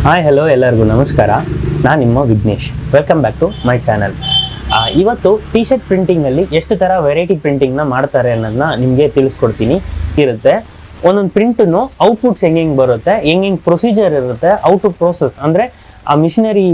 Hi hello ಎಲ್ಲರಿಗೂ ನಮಸ್ಕಾರ. ನಾನು ನಿಮ್ಮ Vignesh. Welcome back to my channel. ಇವತ್ತು ಟಿ ಶರ್ಟ್ ಪ್ರಿಂಟಿಂಗಲ್ಲಿ ಎಷ್ಟು ಥರ ವೆರೈಟಿ ಪ್ರಿಂಟಿಂಗ್ನ ಮಾಡ್ತಾರೆ ಅನ್ನೋದನ್ನ ನಿಮಗೆ ತಿಳಿಸ್ಕೊಡ್ತೀನಿ. ಇರುತ್ತೆ ಒಂದೊಂದು ಪ್ರಿಂಟನ್ನು ಔಟ್ಪುಟ್ಸ್ ಹೆಂಗೆ ಬರುತ್ತೆ, ಹೆಂಗೆ ಪ್ರೊಸೀಜರ್ ಇರುತ್ತೆ, ಔ ಟು ಪ್ರೋಸೆಸ್ ಅಂದರೆ ಆ ಮಿಷಿನರಿ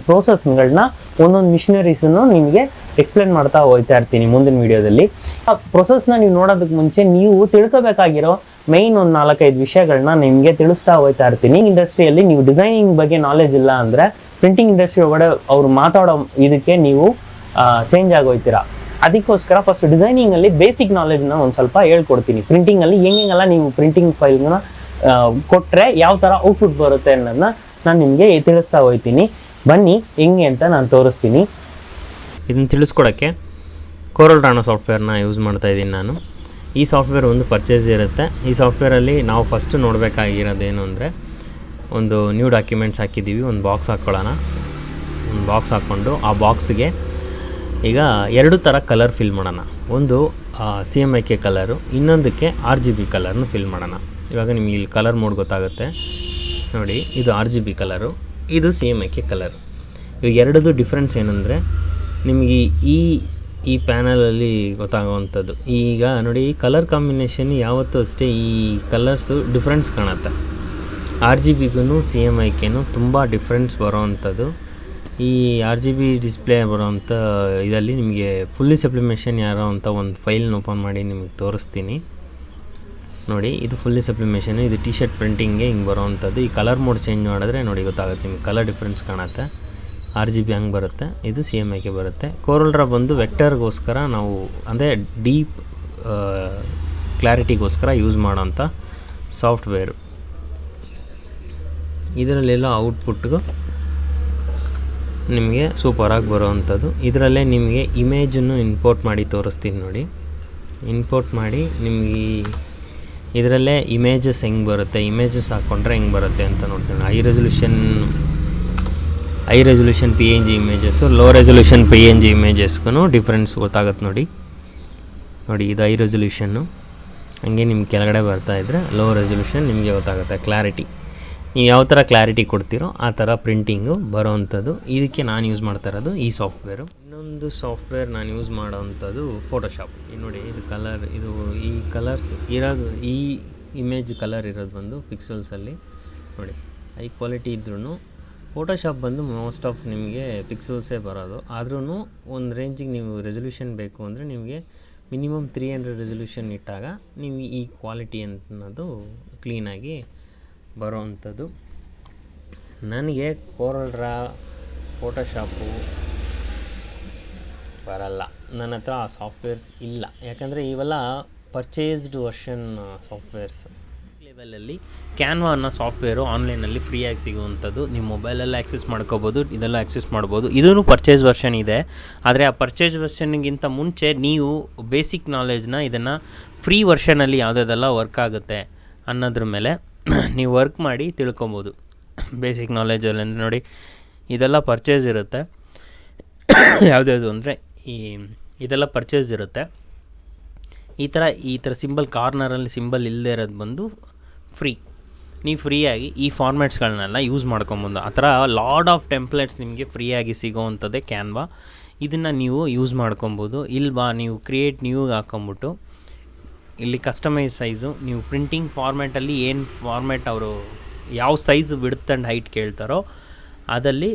ಪ್ರೋಸೆಸ್ಗಳನ್ನ ಒಂದೊಂದು ಮಿಷಿನರೀಸನ್ನು ನಿಮಗೆ ಎಕ್ಸ್ಪ್ಲೇನ್ ಮಾಡ್ತಾ ಹೋಗ್ತಾ ಇರ್ತೀನಿ ಮುಂದಿನ ವೀಡಿಯೋದಲ್ಲಿ. ಆ ಪ್ರೊಸೆಸ್ನ ನೀವು ನೋಡೋದಕ್ಕೆ ಮುಂಚೆ ನೀವು ತಿಳ್ಕೊಬೇಕಾಗಿರೋ ಮೈನ್ ಒಂದು 4-5 ವಿಷಯಗಳನ್ನ ನಿಮಗೆ ತಿಳಿಸ್ತಾ ಹೋಗ್ತಾ ಇರ್ತೀನಿ. ಇಂಡಸ್ಟ್ರಿಯಲ್ಲಿ ನೀವು ಡಿಸೈನಿಂಗ್ ಬಗ್ಗೆ ನಾಲೆಜ್ ಇಲ್ಲ ಅಂದರೆ ಪ್ರಿಂಟಿಂಗ್ ಇಂಡಸ್ಟ್ರಿ ಒಳಗಡೆ ಅವ್ರು ಮಾತಾಡೋ ಇದಕ್ಕೆ ನೀವು ಚೇಂಜ್ ಆಗೋಯ್ತೀರಾ. ಅದಕ್ಕೋಸ್ಕರ ಫಸ್ಟ್ ಡಿಸೈನಿಂಗಲ್ಲಿ ಬೇಸಿಕ್ ನಾಲೆಜ್ನ ಒಂದು ಸ್ವಲ್ಪ ಹೇಳ್ಕೊಡ್ತೀನಿ. ಪ್ರಿಂಟಿಂಗಲ್ಲಿ ಹೆಂಗೆಲ್ಲ ನೀವು ಪ್ರಿಂಟಿಂಗ್ ಫೈಲ್ನ ಕೊಟ್ಟರೆ ಯಾವ ಥರ ಔಟ್ಪುಟ್ ಬರುತ್ತೆ ಅನ್ನೋದನ್ನ ನಾನು ನಿಮಗೆ ತಿಳಿಸ್ತಾ ಹೋಗ್ತೀನಿ. ಬನ್ನಿ ಹೆಂಗೆ ಅಂತ ನಾನು ತೋರಿಸ್ತೀನಿ. ಇದನ್ನು ತಿಳಿಸ್ಕೊಡೋಕ್ಕೆ ಕೋರಲ್ ಡ್ರಾ ಸಾಫ್ಟ್ವೇರ್ನ ಯೂಸ್ ಮಾಡ್ತಾಯಿದ್ದೀನಿ ನಾನು. ಈ ಸಾಫ್ಟ್ವೇರ್ ಒಂದು ಪರ್ಚೇಸ್ ಇರುತ್ತೆ. ಈ ಸಾಫ್ಟ್ವೇರಲ್ಲಿ ನಾವು ಫಸ್ಟು ನೋಡಬೇಕಾಗಿರೋದೇನು ಅಂದರೆ, ಒಂದು ನ್ಯೂ ಡಾಕ್ಯುಮೆಂಟ್ಸ್ ಹಾಕಿದ್ದೀವಿ, ಒಂದು ಬಾಕ್ಸ್ ಹಾಕ್ಕೊಳ್ಳೋಣ. ಒಂದು ಬಾಕ್ಸ್ ಹಾಕ್ಕೊಂಡು ಆ ಬಾಕ್ಸ್ಗೆ ಈಗ 2 ಥರ ಕಲರ್ ಫಿಲ್ ಮಾಡೋಣ. ಒಂದು CMYK ಕಲರು, ಇನ್ನೊಂದಕ್ಕೆ RGB ಕಲರ್ನು ಫಿಲ್ ಮಾಡೋಣ. ಇವಾಗ ನಿಮಗೆ ಇಲ್ಲಿ ಕಲರ್ ಮೋಡ್ ಗೊತ್ತಾಗುತ್ತೆ ನೋಡಿ. ಇದು RGB ಕಲರು, ಇದು CMYK ಕಲರು. ಇವಾಗ ಎರಡದು ಡಿಫ್ರೆನ್ಸ್ ಏನಂದರೆ ನಿಮಗೆ ಈ ಪ್ಯಾನಲಲ್ಲಿ ಗೊತ್ತಾಗುವಂಥದ್ದು. ಈಗ ನೋಡಿ, ಕಲರ್ ಕಾಂಬಿನೇಷನ್ ಯಾವತ್ತೂ ಅಷ್ಟೇ ಈ ಕಲರ್ಸು ಡಿಫ್ರೆನ್ಸ್ ಕಾಣುತ್ತೆ. RGBಗೂ CMYKನೂ ತುಂಬ ಡಿಫ್ರೆನ್ಸ್ ಬರೋವಂಥದ್ದು. ಈ RGB ಡಿಸ್ಪ್ಲೇ ಬರೋವಂಥ ಇದರಲ್ಲಿ ನಿಮಗೆ ಫುಲ್ಲಿ ಸಬ್ಲಿಮೇಷನ್ ಯಾರೋ ಅಂತ ಒಂದು ಫೈಲ್ನ ಓಪನ್ ಮಾಡಿ ನಿಮಗೆ ತೋರಿಸ್ತೀನಿ ನೋಡಿ. ಇದು ಫುಲ್ಲಿ ಸಬ್ಲಿಮೇಷನ್, ಇದು ಟಿ ಶರ್ಟ್ ಪ್ರಿಂಟಿಂಗ್ಗೆ ಹಿಂಗೆ ಬರೋವಂಥದ್ದು. ಈ ಕಲರ್ ಮೋಡ್ ಚೇಂಜ್ ಮಾಡಿದ್ರೆ ನೋಡಿ ಗೊತ್ತಾಗುತ್ತೆ ನಿಮಗೆ, ಕಲರ್ ಡಿಫ್ರೆನ್ಸ್ ಕಾಣುತ್ತೆ. RGB ಹಂಗೆ ಬರುತ್ತೆ, ಇದು CMYK ಬರುತ್ತೆ. ಕೋರಲ್ ಡ್ರಾ ಬಂದು ವೆಕ್ಟರ್ಗೋಸ್ಕರ ನಾವು ಅಂದರೆ ಡೀಪ್ ಕ್ಲಾರಿಟಿಗೋಸ್ಕರ ಯೂಸ್ ಮಾಡೋಂಥ ಸಾಫ್ಟ್ವೇರು. ಇದರಲ್ಲೆಲ್ಲ ಔಟ್ಪುಟ್ಗೂ ನಿಮಗೆ ಸೂಪರಾಗಿ ಬರೋವಂಥದ್ದು. ಇದರಲ್ಲೇ ನಿಮಗೆ ಇಮೇಜನ್ನು ಇಂಪೋರ್ಟ್ ಮಾಡಿ ತೋರಿಸ್ತೀನಿ ನೋಡಿ. ಇಂಪೋರ್ಟ್ ಮಾಡಿ ನಿಮಗೆ ಇದರಲ್ಲೇ ಇಮೇಜಸ್ ಹೆಂಗೆ ಬರುತ್ತೆ, ಇಮೇಜಸ್ ಹಾಕ್ಕೊಂಡ್ರೆ ಹೆಂಗೆ ಬರುತ್ತೆ ಅಂತ ನೋಡ್ತೀನಿ. High resolution PNG images, low resolution PNG ಇಮೇಜಸ್ಗೂ ಡಿಫ್ರೆನ್ಸ್ ಗೊತ್ತಾಗುತ್ತೆ ನೋಡಿ. ಇದು ಹೈ ರೆಸೊಲ್ಯೂಷನ್ನು, ಹಂಗೆ ನಿಮ್ಗೆ ಕೆಳಗಡೆ ಬರ್ತಾಯಿದ್ರೆ ಲೋ ರೆಸೊಲ್ಯೂಷನ್ ನಿಮಗೆ ಗೊತ್ತಾಗುತ್ತೆ. ಕ್ಲಾರಿಟಿ ನೀವು ಯಾವ ಥರ ಕ್ಲಾರಿಟಿ ಕೊಡ್ತೀರೋ ಆ ಥರ ಪ್ರಿಂಟಿಂಗು ಬರೋವಂಥದ್ದು. ಇದಕ್ಕೆ ನಾನು ಯೂಸ್ ಮಾಡ್ತಾ ಇರೋದು ಈ ಸಾಫ್ಟ್ವೇರು. ಇನ್ನೊಂದು ಸಾಫ್ಟ್ವೇರ್ ನಾನು ಯೂಸ್ ಮಾಡೋವಂಥದ್ದು ಫೋಟೋಶಾಪ್. ನೋಡಿ, ಇದು ಕಲರ್, ಇದು ಈ ಕಲರ್ಸ್ ಇರೋದು, ಈ ಇಮೇಜ್ ಕಲರ್ ಇರೋದು ಬಂದು ಪಿಕ್ಸಲ್ಸಲ್ಲಿ ನೋಡಿ. ಹೈ ಕ್ವಾಲಿಟಿ ಇದ್ರೂ ಫೋಟೋಶಾಪ್ ಬಂದು ಮೋಸ್ಟ್ ಆಫ್ ನಿಮಗೆ ಪಿಕ್ಸಲ್ಸೇ ಬರೋದು. ಆದ್ರೂ ಒಂದು ರೇಂಜಿಗೆ ನೀವು ರೆಸೊಲ್ಯೂಷನ್ ಬೇಕು ಅಂದರೆ ನಿಮಗೆ ಮಿನಿಮಮ್ 300 ರೆಸೊಲ್ಯೂಷನ್ ಇಟ್ಟಾಗ ನೀವು ಈ ಕ್ವಾಲಿಟಿ ಅನ್ನೋದು ಕ್ಲೀನಾಗಿ ಬರೋವಂಥದ್ದು. ನನಗೆ ಕೋರಲ್ ಡ್ರಾ ಫೋಟೋಶಾಪು ಬರಲ್ಲ, ನನ್ನ ಹತ್ರ ಆ ಸಾಫ್ಟ್ವೇರ್ಸ್ ಇಲ್ಲ. ಯಾಕಂದರೆ ಇವೆಲ್ಲ ಪರ್ಚೇಸ್ಡ್ ವರ್ಷನ್ ಸಾಫ್ಟ್ವೇರ್ಸು. ಲೆವೆಲಲ್ಲಿ ಕ್ಯಾನ್ವಾ ಅನ್ನೋ ಸಾಫ್ಟ್ವೇರು ಆನ್ಲೈನಲ್ಲಿ ಫ್ರೀಯಾಗಿ ಸಿಗುವಂಥದ್ದು. ನೀವು ಮೊಬೈಲಲ್ಲಿ ಆ್ಯಕ್ಸೆಸ್ ಮಾಡ್ಕೋಬೋದು, ಇದೆಲ್ಲ ಆ್ಯಕ್ಸೆಸ್ ಮಾಡ್ಬೋದು. ಇದೂ ಪರ್ಚೇಸ್ ವರ್ಷನ್ ಇದೆ. ಆದರೆ ಆ ಪರ್ಚೇಸ್ ವರ್ಷನ್ಗಿಂತ ಮುಂಚೆ ನೀವು ಬೇಸಿಕ್ ನಾಲೆಜ್ನ ಇದನ್ನು ಫ್ರೀ ವರ್ಷನಲ್ಲಿ ಯಾವುದೆಲ್ಲ ವರ್ಕ್ ಆಗುತ್ತೆ ಅನ್ನೋದ್ರ ಮೇಲೆ ನೀವು ವರ್ಕ್ ಮಾಡಿ ತಿಳ್ಕೊಬೋದು. ಬೇಸಿಕ್ ನಾಲೆಜಲ್ಲಿ ಅಂದರೆ ನೋಡಿ, ಇದೆಲ್ಲ ಪರ್ಚೇಸ್ ಇರುತ್ತೆ. ಯಾವುದ್ಯಾವುದು ಅಂದರೆ ಇದೆಲ್ಲ ಪರ್ಚೇಸ್ ಇರುತ್ತೆ. ಈ ಥರ ಸಿಂಬಲ್ ಕಾರ್ನರಲ್ಲಿ ಸಿಂಬಲ್ ಇಲ್ಲದೆ ಇರೋದು ಬಂದು ಫ್ರೀ. ನೀವು ಫ್ರೀಯಾಗಿ ಈ ಫಾರ್ಮ್ಯಾಟ್ಸ್ಗಳನ್ನೆಲ್ಲ ಯೂಸ್ ಮಾಡ್ಕೊಬೋದು. ಆ ಥರ ಲಾಡ್ ಆಫ್ ಟೆಂಪ್ಲೇಟ್ಸ್ ನಿಮಗೆ ಫ್ರೀಯಾಗಿ ಸಿಗೋವಂಥದ್ದೇ ಕ್ಯಾನ್ವಾ. ಇದನ್ನು ನೀವು ಯೂಸ್ ಮಾಡ್ಕೊಬೋದು. ಇಲ್ವಾ ನೀವು ಕ್ರಿಯೇಟ್ ನ್ಯೂ ಹಾಕ್ಕೊಂಬಿಟ್ಟು ಇಲ್ಲಿ ಕಸ್ಟಮೈಸ್ ಸೈಜು, ನೀವು ಪ್ರಿಂಟಿಂಗ್ ಫಾರ್ಮ್ಯಾಟಲ್ಲಿ ಏನು ಫಾರ್ಮ್ಯಾಟ್ ಅವರು ಯಾವ ಸೈಜ್ ವಿಡ್ತ್ ಆ್ಯಂಡ್ ಹೈಟ್ ಕೇಳ್ತಾರೋ ಅದಲ್ಲಿ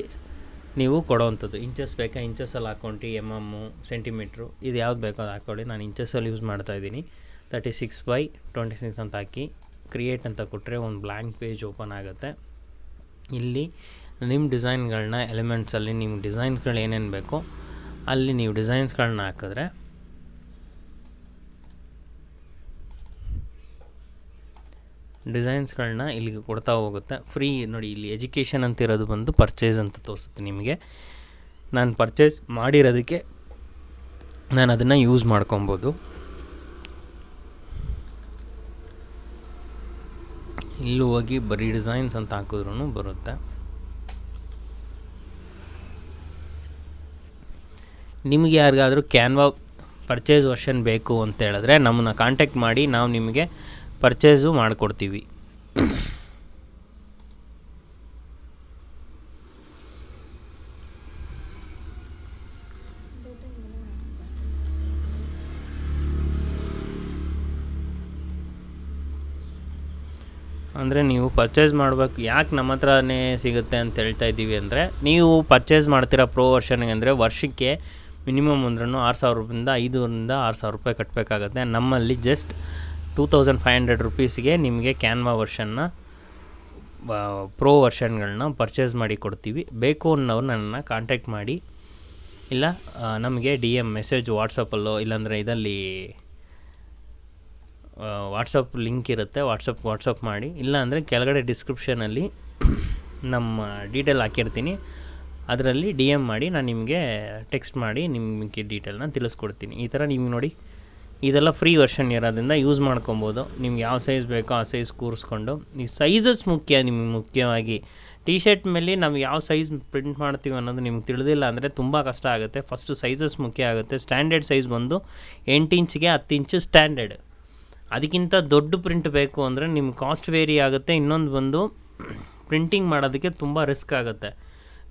ನೀವು ಕೊಡೋವಂಥದ್ದು. ಇಂಚಸ್ ಬೇಕಾ, ಇಂಚಸಲ್ಲಿ ಹಾಕ್ಕೊಂಡು ಸೆಂಟಿಮೀಟ್ರು, ಇದು ಯಾವ್ದು ಬೇಕೋ ಅದು ಹಾಕ್ಕೊಳ್ಳಿ. ನಾನು ಇಂಚಸಲ್ಲಿ ಯೂಸ್ ಮಾಡ್ತಾಯಿದ್ದೀನಿ. 36x26 ಅಂತ ಹಾಕಿ ಕ್ರಿಯೇಟ್ ಅಂತ ಕೊಟ್ಟರೆ ಒಂದು ಬ್ಲ್ಯಾಂಕ್ ಪೇಜ್ ಓಪನ್ ಆಗುತ್ತೆ. ಇಲ್ಲಿ ನಿಮ್ಮ ಡಿಸೈನ್ಗಳನ್ನ ಎಲಿಮೆಂಟ್ಸಲ್ಲಿ ನಿಮ್ಮ ಡಿಸೈನ್ಸ್ಗಳು ಏನೇನು ಬೇಕೋ ಅಲ್ಲಿ ನೀವು ಡಿಸೈನ್ಸ್ಗಳನ್ನ ಹಾಕಿದ್ರೆ ಡಿಸೈನ್ಸ್ಗಳನ್ನ ಇಲ್ಲಿಗೆ ಕೊಡ್ತಾ ಹೋಗುತ್ತೆ ಫ್ರೀ. ನೋಡಿ, ಇಲ್ಲಿ ಎಜುಕೇಷನ್ ಅಂತಿರೋದು ಬಂದು ಪರ್ಚೇಸ್ ಅಂತ ತೋರಿಸುತ್ತೆ ನಿಮಗೆ. ನಾನು ಪರ್ಚೇಸ್ ಮಾಡಿರೋದಕ್ಕೆ ನಾನು ಅದನ್ನು ಯೂಸ್ ಮಾಡ್ಕೊಬೋದು. ಇಲ್ಲೂ ಹೋಗಿ ಬರೀ ಡಿಸೈನ್ಸ್ ಅಂತ ಹಾಕಿದ್ರೂ ಬರುತ್ತೆ. ನಿಮಗೆ ಯಾರಿಗಾದರೂ ಕ್ಯಾನ್ವಾ ಪರ್ಚೇಸ್ ವರ್ಷನ್ ಬೇಕು ಅಂತ ಹೇಳಿದ್ರೆ ನಮ್ಮನ್ನು ಕಾಂಟ್ಯಾಕ್ಟ್ ಮಾಡಿ, ನಾವು ನಿಮಗೆ ಪರ್ಚೇಸು ಮಾಡಿಕೊಡ್ತೀವಿ. ಅಂದರೆ ನೀವು ಪರ್ಚೇಸ್ ಮಾಡಬೇಕು. ಯಾಕೆ ನಮ್ಮ ಹತ್ರನೇ ಸಿಗುತ್ತೆ ಅಂತ ಹೇಳ್ತಾ ಇದ್ದೀವಿ ಅಂದರೆ, ನೀವು ಪರ್ಚೇಸ್ ಮಾಡ್ತೀರಾ ಪ್ರೋ ವರ್ಷನ್ಗೆ ಅಂದರೆ ವರ್ಷಕ್ಕೆ ಮಿನಿಮಮ್ ಅಂದ್ರೂ 6,000 ರೂಪಾಯಿಂದ 5,000 ರೂಪಾಯಿ ಕಟ್ಟಬೇಕಾಗತ್ತೆ. ನಮ್ಮಲ್ಲಿ ಜಸ್ಟ್ 2,500 ರುಪೀಸ್ಗೆ ನಿಮಗೆ ಕ್ಯಾನ್ವಾ ವರ್ಷನ್ನ ಪ್ರೋ ವರ್ಷನ್ಗಳನ್ನ ಪರ್ಚೇಸ್ ಮಾಡಿ ಕೊಡ್ತೀವಿ. ಬೇಕು ಅನ್ನೋರು ನನ್ನನ್ನು ಕಾಂಟ್ಯಾಕ್ಟ್ ಮಾಡಿ, ಇಲ್ಲ ನಮಗೆ DM ಮೆಸೇಜ್ ವಾಟ್ಸಪ್ಪಲ್ಲೋ, ಇಲ್ಲಾಂದರೆ ಇದರಲ್ಲಿ ವಾಟ್ಸಪ್ ಲಿಂಕ್ ಇರುತ್ತೆ, ವಾಟ್ಸಪ್ ಮಾಡಿ. ಇಲ್ಲ ಅಂದರೆ ಕೆಳಗಡೆ ಡಿಸ್ಕ್ರಿಪ್ಷನಲ್ಲಿ ನಮ್ಮ ಡೀಟೇಲ್ ಹಾಕಿರ್ತೀನಿ, ಅದರಲ್ಲಿ DM ಮಾಡಿ, ನಾನು ನಿಮಗೆ ಟೆಕ್ಸ್ಟ್ ಮಾಡಿ ನಿಮಗೆ ಡೀಟೇಲ್ನ ತಿಳಿಸ್ಕೊಡ್ತೀನಿ. ಈ ಥರ ನಿಮ್ಗೆ ನೋಡಿ, ಇದೆಲ್ಲ ಫ್ರೀ ವರ್ಷನ್ ಇರೋದ್ರಿಂದ ಯೂಸ್ ಮಾಡ್ಕೊಬೋದು. ನಿಮ್ಗೆ ಯಾವ ಸೈಜ್ ಬೇಕೋ ಆ ಸೈಜ್ ಕೂರಿಸ್ಕೊಂಡು. ಈ ಸೈಜಸ್ ಮುಖ್ಯ ನಿಮಗೆ. ಮುಖ್ಯವಾಗಿ ಟಿ ಶರ್ಟ್ ಮೇಲೆ ನಾವು ಯಾವ ಸೈಜ್ ಪ್ರಿಂಟ್ ಮಾಡ್ತೀವಿ ಅನ್ನೋದು ನಿಮ್ಗೆ ತಿಳಿದಿಲ್ಲ ಅಂದರೆ ತುಂಬ ಕಷ್ಟ ಆಗುತ್ತೆ. ಫಸ್ಟು ಸೈಜಸ್ ಮುಖ್ಯ ಆಗುತ್ತೆ. ಸ್ಟ್ಯಾಂಡರ್ಡ್ ಸೈಜ್ ಬಂದು 8 ಇಂಚಿಗೆ 10 ಇಂಚು ಸ್ಟ್ಯಾಂಡರ್ಡ್. ಅದಕ್ಕಿಂತ ದೊಡ್ಡ ಪ್ರಿಂಟ್ ಬೇಕು ಅಂದರೆ ನಿಮ್ಮ ಕಾಸ್ಟ್ ವೇರಿ ಆಗುತ್ತೆ. ಇನ್ನೊಂದು ಬಂದು ಪ್ರಿಂಟಿಂಗ್ ಮಾಡೋದಕ್ಕೆ ತುಂಬ ರಿಸ್ಕ್ ಆಗುತ್ತೆ.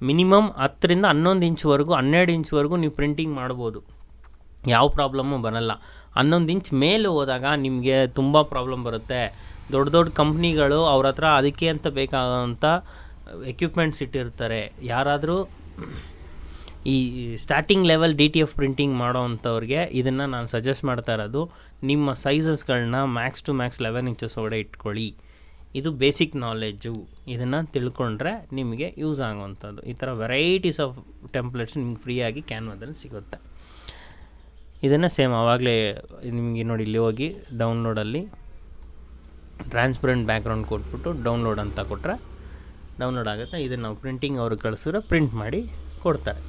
ಮಿನಿಮಮ್ 10 ರಿಂದ 11 ಇಂಚ್ವರೆಗೂ 12 ಇಂಚ್ವರೆಗೂ ನೀವು ಪ್ರಿಂಟಿಂಗ್ ಮಾಡ್ಬೋದು, ಯಾವ ಪ್ರಾಬ್ಲಮ್ಮು ಬರೋಲ್ಲ. 11 ಇಂಚ್ ಮೇಲೆ ಹೋದಾಗ ನಿಮಗೆ ತುಂಬ ಪ್ರಾಬ್ಲಮ್ ಬರುತ್ತೆ. ದೊಡ್ಡ ಕಂಪ್ನಿಗಳು ಅವ್ರ ಹತ್ರ ಅದಕ್ಕೆ ಅಂತ ಬೇಕಾಗೋಂಥ ಎಕ್ವಿಪ್ಮೆಂಟ್ಸ್ ಇಟ್ಟಿರ್ತಾರೆ. ಯಾರಾದರೂ ಈ ಸ್ಟಾರ್ಟಿಂಗ್ ಲೆವೆಲ್ DTF ಪ್ರಿಂಟಿಂಗ್ ಮಾಡೋ ಅಂಥವ್ರಿಗೆ ಇದನ್ನು ನಾನು ಸಜೆಸ್ಟ್ ಮಾಡ್ತಾ ಇರೋದು, ನಿಮ್ಮ ಸೈಜಸ್ಗಳನ್ನ ಮ್ಯಾಕ್ಸ್ ಟು ಮ್ಯಾಕ್ಸ್ 11 ಇಂಚಸ್ ಒಳಗಡೆ ಇಟ್ಕೊಳ್ಳಿ. ಇದು ಬೇಸಿಕ್ ನಾಲೆಡ್ಜು. ಇದನ್ನು ತಿಳ್ಕೊಂಡ್ರೆ ನಿಮಗೆ ಯೂಸ್ ಆಗುವಂಥದ್ದು. ಈ ಥರ ವೆರೈಟೀಸ್ ಆಫ್ ಟೆಂಪ್ಲೇಟ್ಸ್ ನಿಮ್ಗೆ ಫ್ರೀಯಾಗಿ ಕ್ಯಾನ್ವಾದಲ್ಲಿ ಸಿಗುತ್ತೆ. ಇದನ್ನು ಸೇಮ್ ಆವಾಗಲೇ ನಿಮಗೆ ನೋಡಿ, ಇಲ್ಲಿ ಹೋಗಿ ಡೌನ್ಲೋಡಲ್ಲಿ ಟ್ರಾನ್ಸ್ಪರೆಂಟ್ ಬ್ಯಾಕ್ಗ್ರೌಂಡ್ ಕೊಟ್ಬಿಟ್ಟು ಡೌನ್ಲೋಡ್ ಅಂತ ಕೊಟ್ಟರೆ ಡೌನ್ಲೋಡ್ ಆಗುತ್ತೆ. ಇದನ್ನು ನಾವು ಪ್ರಿಂಟಿಂಗ್ ಅವ್ರಿಗೆ ಕಳಿಸಿದ್ರೆ ಪ್ರಿಂಟ್ ಮಾಡಿ ಕೊಡ್ತಾರೆ.